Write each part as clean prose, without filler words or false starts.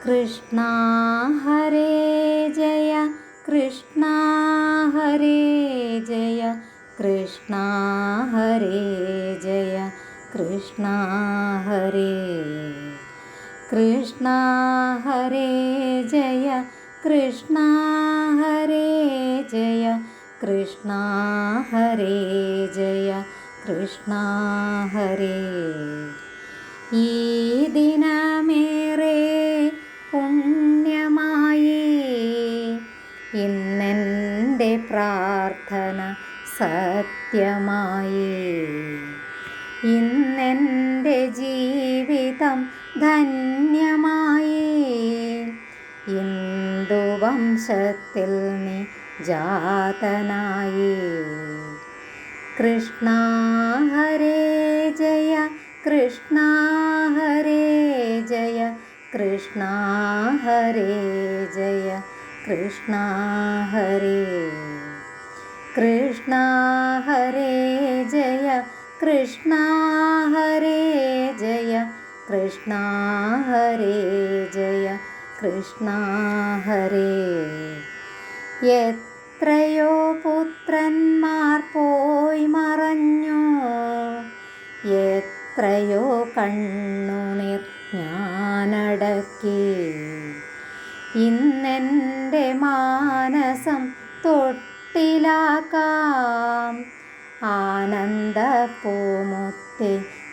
കൃഷ്ണ ഹരേ ജയ കൃഷ്ണ ഹരേ ജയ കൃഷ്ണ ഹരേ ജയ കൃഷ്ണ ഹരേ കൃഷ്ണ ഹരേ ജയ കൃഷ്ണ ഹരേ ജയ കൃഷ്ണ ഹരേ ജയ കൃഷ്ണ ഹരേ. ഈ ദിനമേറെ പുണ്യമായി ഇന്നെൻ്റെ പ്രാർത്ഥന സത്യമായി. ഇന്നെൻ്റെ ജീവിതം ധന്യമായി. ഹിന്ദുവംശത്തിൽ നീ ജാതനായി. കൃഷ്ണ ഹരേ ജയ കൃഷ്ണ ഹരേ ജയ കൃഷ്ണ ഹരേ ജയ കൃഷ്ണ ഹരേ കൃഷ്ണ ഹരേ ജയ കൃഷ്ണ ഹരേ ജയ കൃഷ്ണ ഹരേ ജയ കൃഷ്ണ ഹരേ. എത്രയോ പുത്രന്മാർ പോയി മറഞ്ഞു. എത്രയോ കണ്ണുനീർ ഞാനടക്കി. ഇന്നെൻ്റെ മാനസം തൊട്ടിലാക്കാം. ആനന്ദപ്പൂമുത്തേ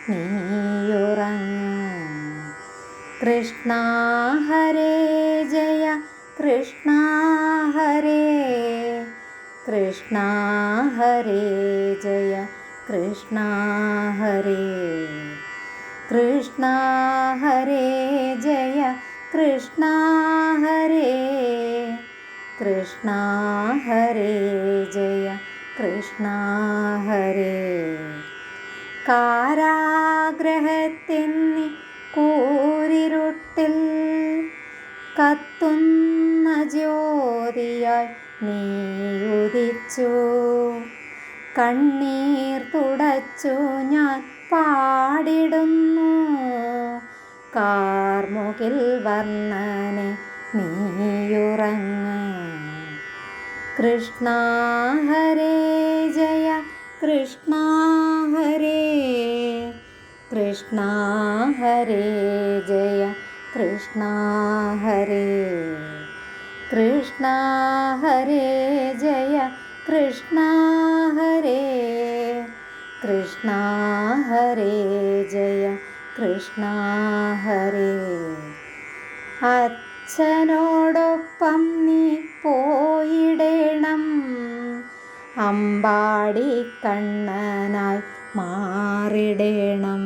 നീയുറങ്ങ്. കൃഷ്ണ ഹരേ ജയ കൃഷ്ണ ഹരേ കൃഷ്ണ ഹരേ ജയ കൃഷ്ണ ഹരേ കൃഷ്ണ ഹരേ ജയ കൃഷ്ണ ഹരേ കൃഷ്ണ ഹരേ ജയ കൃഷ്ണ ഹരേ. കാരാഗ്രഹത്തിൻ കൂരിരുട്ടിൽ കത്തുന്ന ജ്യോതിയായി നീയുദിച്ചു. കണ്ണീർ തുടച്ചു ഞാൻ പാടിടുന്നു. കാർമുകിൽ വർണ്ണനെ നീയുറങ്ങ്. കൃഷ്ണ ഹരേ ജയ കൃഷ്ണ ഹരേ കൃഷ്ണ ഹരേ ജയ കൃഷ്ണ ഹരേ കൃഷ്ണ ഹരേ ജയ കൃഷ്ണ ഹരേ കൃഷ്ണ ഹരേ ജയ കൃഷ്ണ ഹരേ. അച്ഛനോടൊപ്പം നീ പോയിടേണം. അമ്പാടി കണ്ണനായി മാറിടേണം.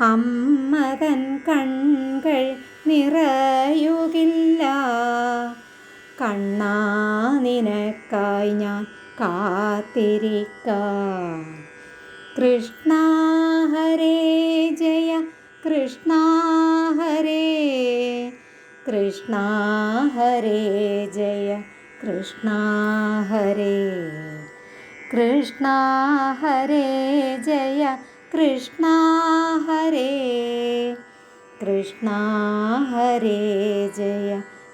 അമ്മതൻ കൺകൾ നിറയുകില്ല. കണ്ണാ നിനക്കായി ഞാൻ കാത്തിരിക്കാം. കൃഷ്ണ ഹരേ ജയ കൃഷ്ണ ഹരേ കൃഷ്ണ ഹരേ ജയ കൃഷ്ണ ഹരേ കൃഷ്ണ ഹരേ ജയ കൃഷ്ണ ഹരേ കൃഷ്ണ ഹരേ ജയ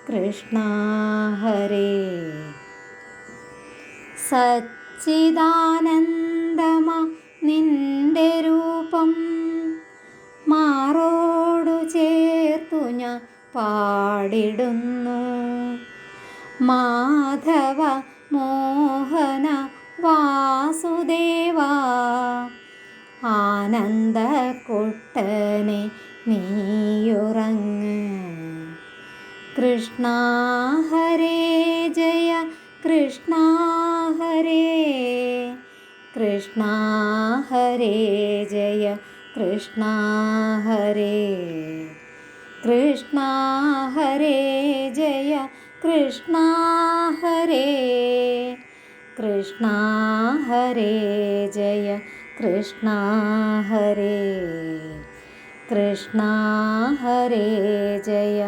കൃഷ്ണ ഹരേ. സച്ചിദാനന്ദമാ നിന്റെ രൂപം മാറോടു ചേർത്തു ഞാൻ പാടിടുന്നു. മാധവ മോഹന വാസുദേവ ആനന്ദക്കുട്ടനെ നീയുറങ്ങ്. കൃഷ്ണ ഹരേ ജയ കൃഷ്ണ ഹരേ കൃഷ്ണ ഹരേ ജയ കൃഷ്ണ ഹരേ കൃഷ്ണ ഹരേ ജയ കൃഷ്ണ ഹരേ കൃഷ്ണ ഹരേ ജയ കൃഷ്ണ ഹരേ കൃഷ്ണ ഹരേ ജയ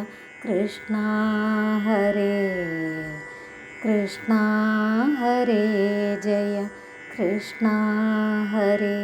കൃഷ്ണ ഹരേ കൃഷ്ണ ഹരേ ജയ കൃഷ്ണ ഹരേ.